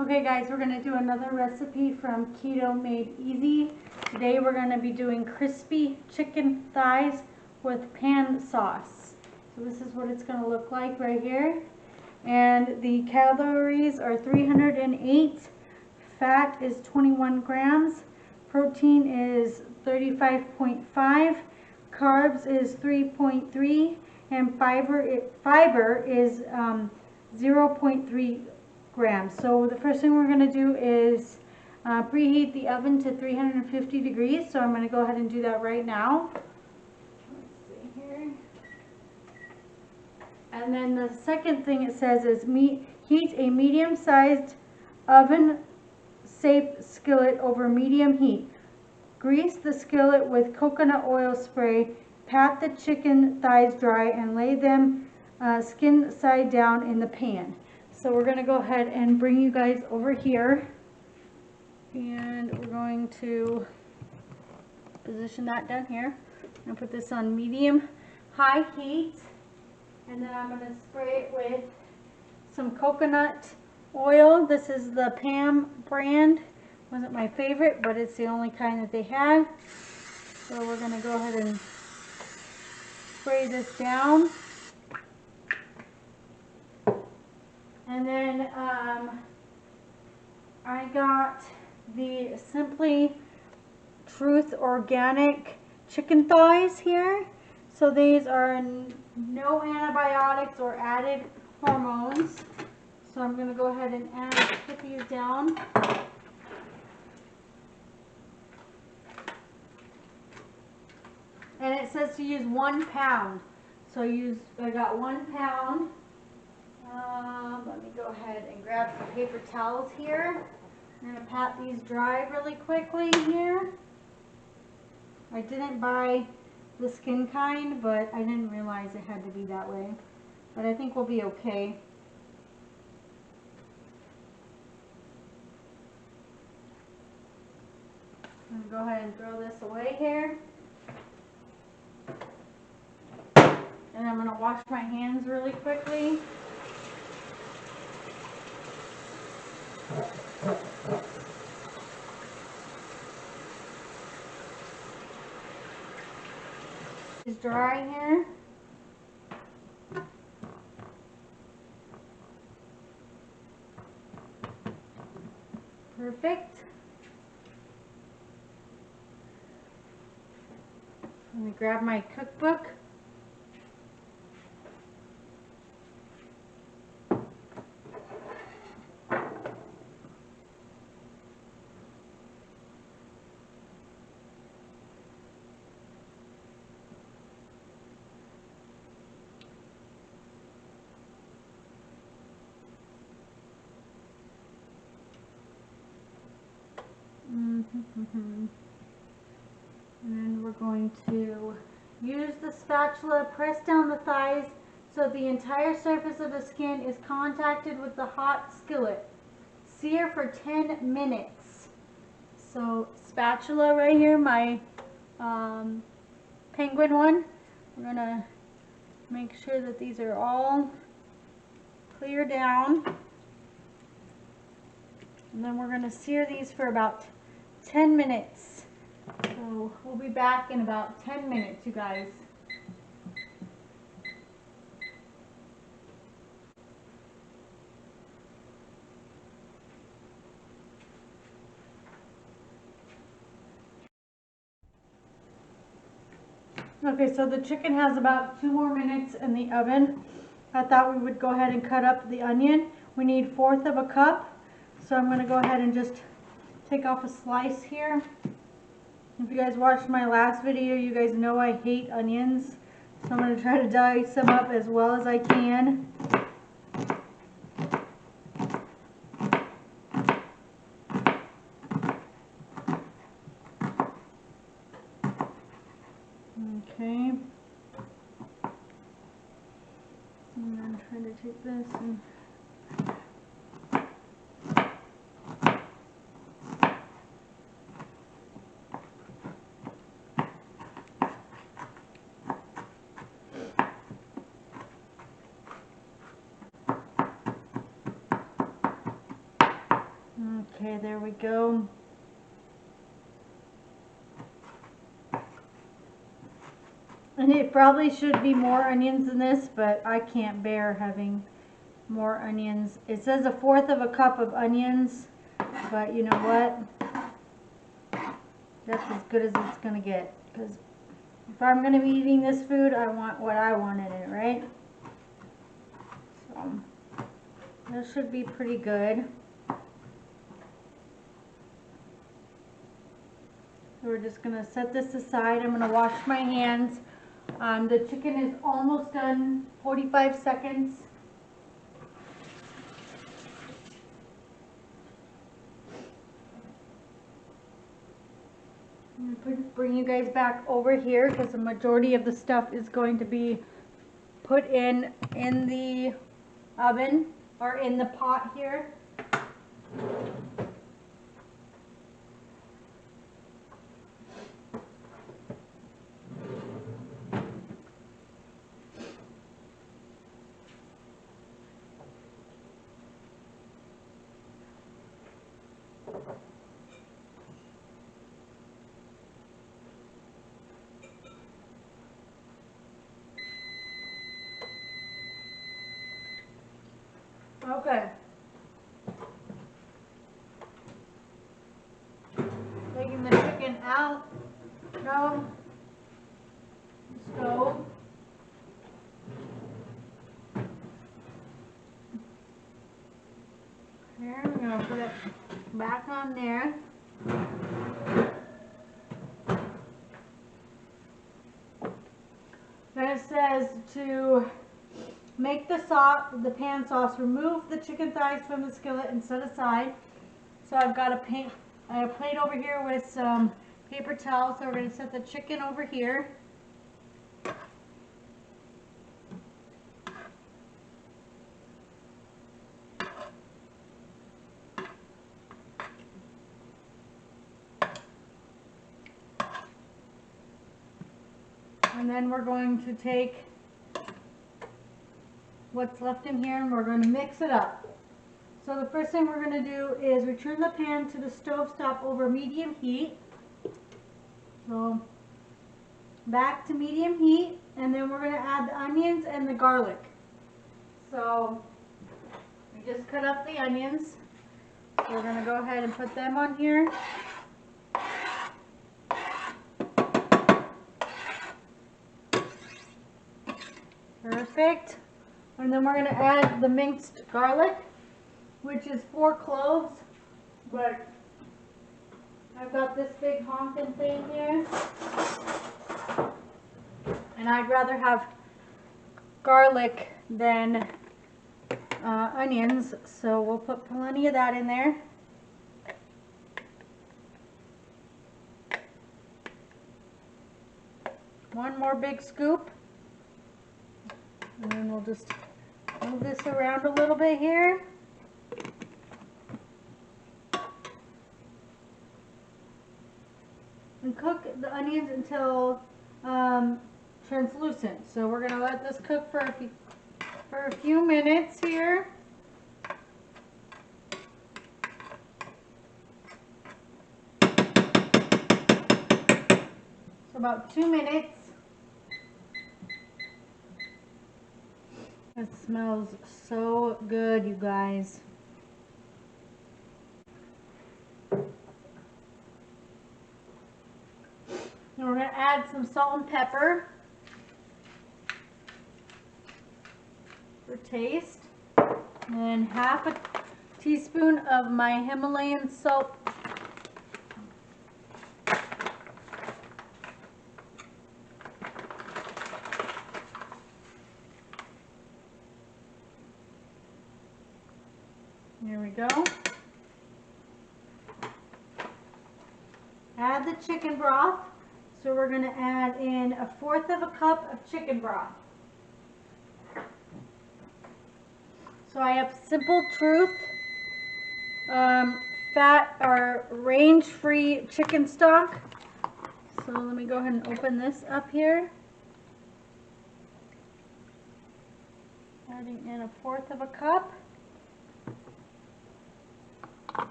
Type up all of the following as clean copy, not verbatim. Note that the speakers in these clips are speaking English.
Okay guys, we're going to do another recipe from Keto Made Easy. Today we're going to be doing crispy chicken thighs with pan sauce. So this is what it's going to look like right here. And the calories are 308, fat is 21 grams, protein is 35.5, carbs is 3.3, and fiber is 0.3 grams. So the first thing we're going to do is preheat the oven to 350 degrees. So I'm going to go ahead and do that right now. Let's see here. And then the second thing it says is heat a medium-sized oven-safe skillet over medium heat. Grease the skillet with coconut oil spray. Pat the chicken thighs dry and lay them skin side down in the pan. So we're going to go ahead and bring you guys over here, and we're going to position that down here. I'm going to put this on medium-high heat, and then I'm going to spray it with some coconut oil. This is the Pam brand. Wasn't my favorite, but it's the only kind that they had. So we're going to go ahead and spray this down. And then I got the Simply Truth Organic chicken thighs here. So these are no antibiotics or added hormones. So I'm going to go ahead and put these down. And it says to use 1 pound. So I got 1 pound. Let me go ahead and grab some paper towels here. I'm going to pat these dry really quickly here. I didn't buy the skin kind, but I didn't realize it had to be that way. But I think we'll be okay. I'm going to go ahead and throw this away here. And I'm going to wash my hands really quickly. It's dry here. Perfect. Let me grab my cookbook. And then we're going to use the spatula, press down the thighs so the entire surface of the skin is contacted with the hot skillet. Sear for 10 minutes. So spatula right here, my penguin one. We're going to make sure that these are all clear down. And then we're going to sear these for about 10 minutes. So we'll be back in about 10 minutes, you guys. Okay, so the chicken has about 2 more minutes in the oven. I thought we would go ahead and cut up the onion. We need 1/4 of a cup. So I'm going to go ahead and just take off a slice here. If you guys watched my last video, you guys know I hate onions. So I'm going to try to dice them up as well as I can. Okay. And I'm trying to take this and Okay, there we go. And it probably should be more onions than this, but I can't bear having more onions. It says 1/4 of a cup of onions, but you know what? That's as good as it's gonna get. Because if I'm gonna be eating this food, I want what I want in it, right? So this should be pretty good. So we're just gonna set this aside. I'm gonna wash my hands. The chicken is almost done, 45 seconds. I'm going to bring you guys back over here because the majority of the stuff is going to be put in the oven or in the pot here. Okay. Taking the chicken out of the stove. Here, we're going to put it back on there. Then it says to make the sauce, the pan sauce, remove the chicken thighs from the skillet and set aside. So I've got a plate over here with some paper towels. So we're going to set the chicken over here. And then we're going to take what's left in here and we're going to mix it up. So the first thing we're going to do is return the pan to the stove top over medium heat. So back to medium heat, and then we're going to add the onions and the garlic. So we just cut up the onions. So we're going to go ahead and put them on here. Perfect. And then we're going to add the minced garlic, which is 4 cloves, but I've got this big honking thing here, and I'd rather have garlic than onions, so we'll put plenty of that in there. One more big scoop, and then we'll just move this around a little bit here. And cook the onions until translucent. So we're going to let this cook for a few minutes here. So about 2 minutes. It smells so good, you guys. And we're going to add some salt and pepper for taste. And half a teaspoon of my Himalayan salt. There we go. Add the chicken broth. So we're going to add in 1/4 of a cup of chicken broth. So I have Simple Truth fat or range-free chicken stock. So let me go ahead and open this up here. Adding in 1/4 of a cup.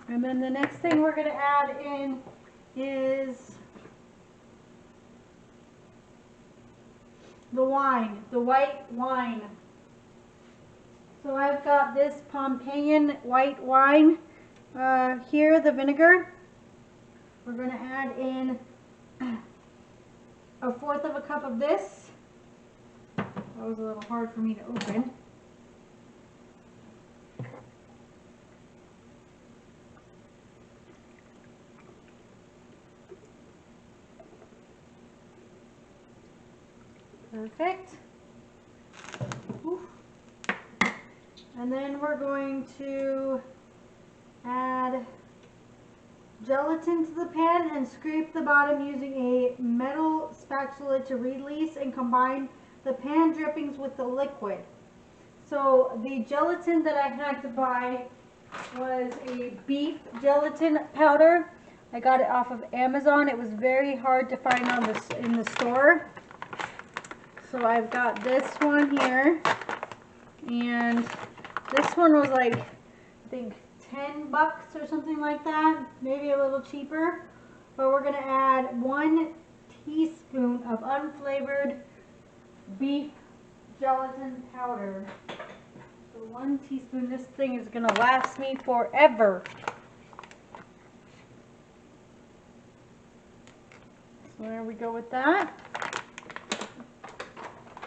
And then the next thing we're going to add in is the wine, the white wine. So I've got this Pompeian white wine here, the vinegar. We're going to add in 1/4 cup of this. That was a little hard for me to open. Perfect. Oof. And then we're going to add gelatin to the pan and scrape the bottom using a metal spatula to release and combine the pan drippings with the liquid. So the gelatin that I had to buy was a beef gelatin powder. I got it off of Amazon. It was very hard to find on this in the store. So I've got this one here, and this one was like, I think, $10 or something like that, maybe a little cheaper. But we're going to add 1 teaspoon of unflavored beef gelatin powder. So 1 teaspoon, this thing is going to last me forever. So there we go with that.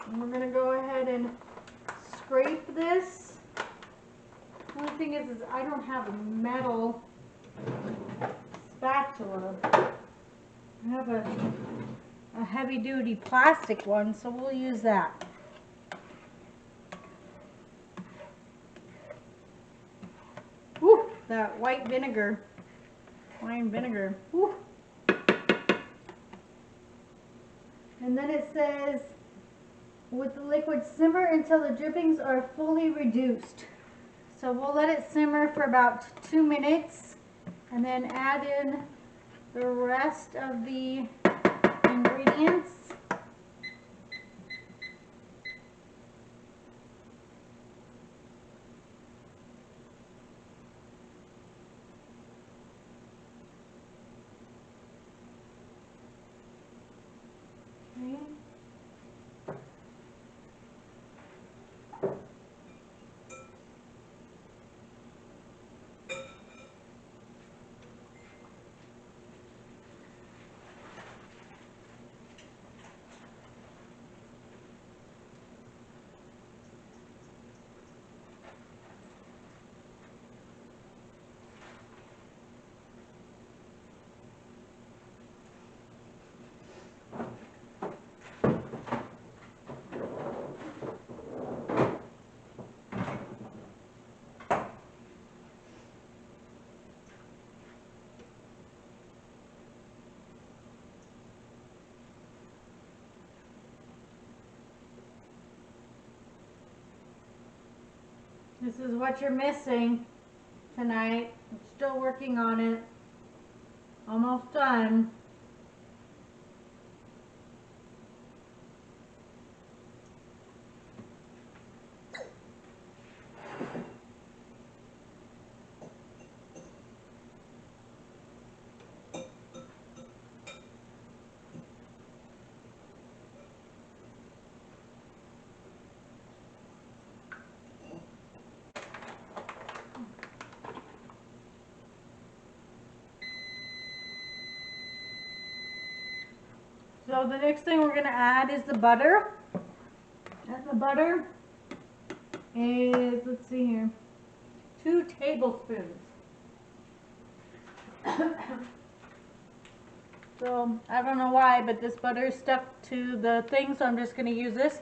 And we're going to go ahead and scrape this. The only thing is I don't have a metal spatula. I have a heavy-duty plastic one, so we'll use that. Woo, that white vinegar, wine vinegar. Woo. And then it says, with the liquid simmer until the drippings are fully reduced. So we'll let it simmer for about 2 minutes and then add in the rest of the ingredients. Okay. This is what you're missing tonight. I'm still working on it. Almost done. So the next thing we're going to add is the butter. And the butter is, let's see here, 2 tablespoons. So I don't know why, but this butter is stuck to the thing, so I'm just going to use this.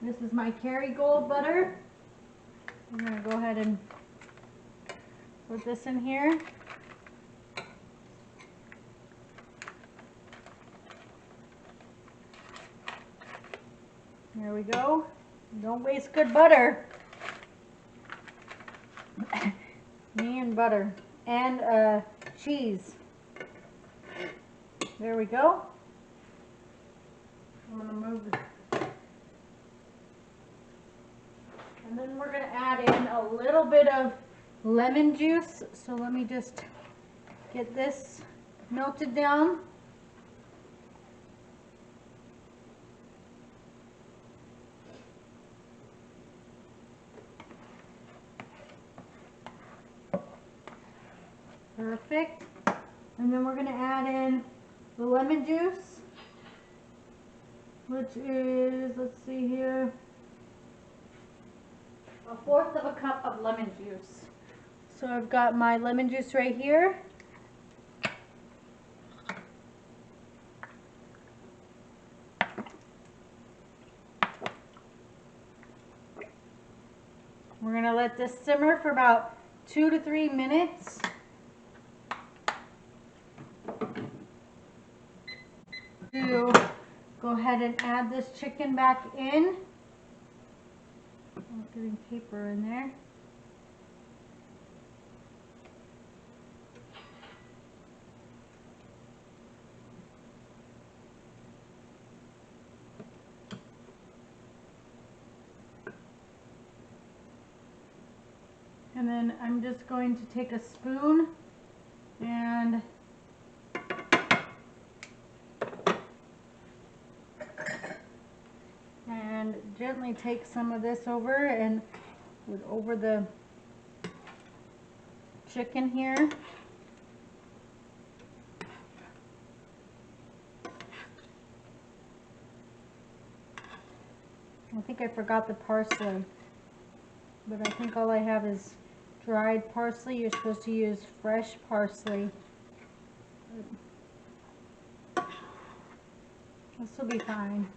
This is my Kerrygold butter. I'm going to go ahead and put this in here. There we go. Don't waste good butter. Me and butter. And cheese. There we go. I'm going to move this. And then we're going to add in a little bit of lemon juice. So let me just get this melted down. Perfect. And then we're going to add in the lemon juice, which is, let's see here, 1/4 of a cup of lemon juice. So I've got my lemon juice right here. We're going to let this simmer for about 2 to 3 minutes. To go ahead and add this chicken back in. I'm getting paper in there. And then I'm just going to take a spoon and gently take some of this over and over the chicken here. I think I forgot the parsley, but I think all I have is dried parsley. You're supposed to use fresh parsley. This will be fine.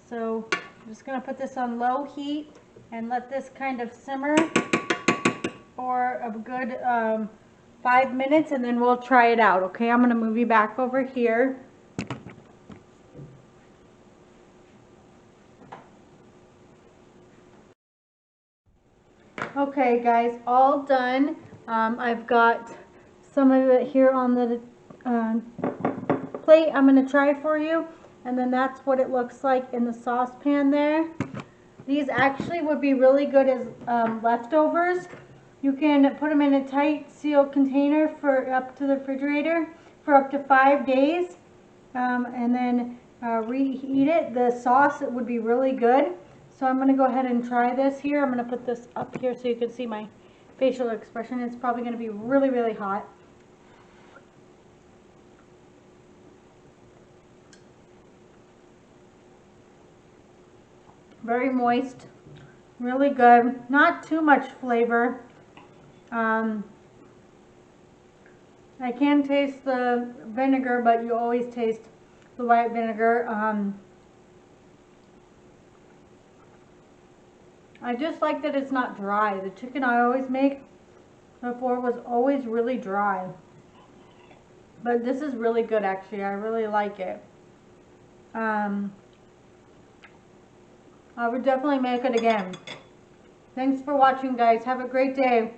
So I'm just going to put this on low heat and let this kind of simmer for a good 5 minutes, and then we'll try it out. Okay, I'm going to move you back over here. Okay guys, all done. I've got some of it here on the plate. I'm going to try for you, and then that's what it looks like in the saucepan there. These actually would be really good as leftovers. You can put them in a tight sealed container for up to the refrigerator for up to 5 days, and then reheat it. The sauce, it would be really good. So I'm going to go ahead and try this here. I'm going to put this up here so you can see my facial expression. It's probably going to be really, really hot. Very moist, really good, not too much flavor. I can taste the vinegar, but you always taste the white vinegar. I just like that it's not dry. The chicken I always make before was always really dry. But this is really good actually. I really like it. I would definitely make it again. Thanks for watching guys. Have a great day.